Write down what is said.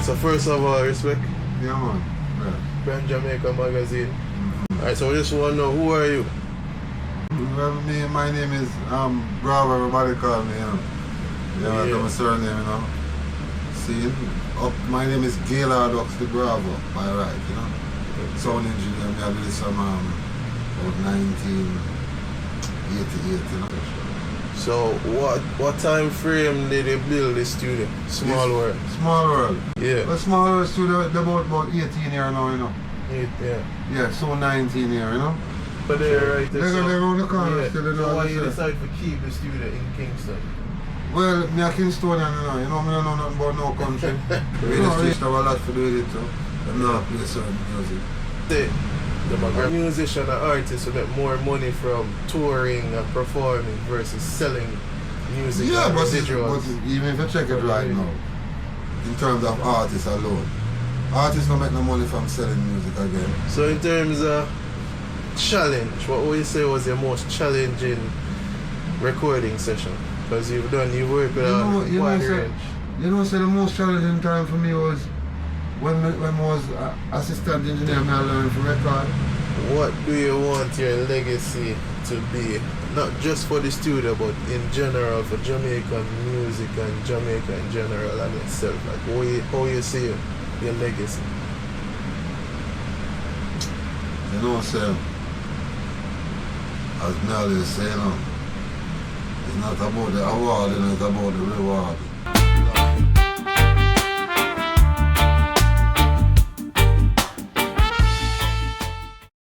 so first of all, respect. Yeah, man. Yeah. Brand Jamaica magazine. Alright, so I just want to know, who are you? Well, my name is Bravo, everybody call me, you know. Yeah, that's my surname, you know. See, my name is Gaylord Oxley Bravo, by right, you know. Sound engineer, I did this from about 1988, you know. So what time frame did you build this studio? Small World? Small World. Yeah. But Small World studio, they're about 18 years now, you know. Yeah, so 19 years, you know. But they're right there. They're around the corner still, you know. So why you decide to keep the studio in Kingston? Well, me a Kingstonian, you know, me don't know nothing about no country. We just have a lot to do with it too. I'm not play certain music. The musician and artist will get more money from touring and performing versus selling music. Yeah, and but residuals. even if you check it right now, in terms of artists alone, artists don't make no money from selling music again. So in terms of challenge, what would you say was your most challenging recording session? Because you've worked with a wide range. You know, so the most challenging time for me was when I was assistant engineer, I learned for record. What do you want your legacy to be? Not just for the studio, but in general for Jamaican music and Jamaica in general and itself. Like how you see your legacy? You know, sir, as Nelly is saying, it's not about the award, it's about the reward.